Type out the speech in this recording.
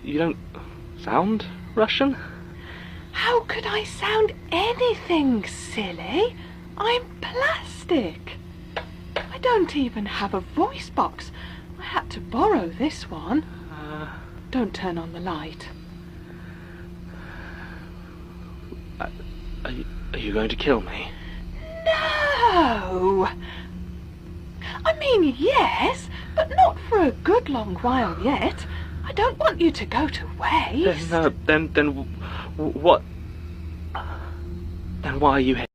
You don't sound Russian? How could I sound anything, silly? I'm plastic. I don't even have a voice box. I had to borrow this one. Don't turn on the light. Are you going to kill me? No! I mean, yes, but not for a good long while yet. I don't want you to go to waste. Then what? Then why are you here?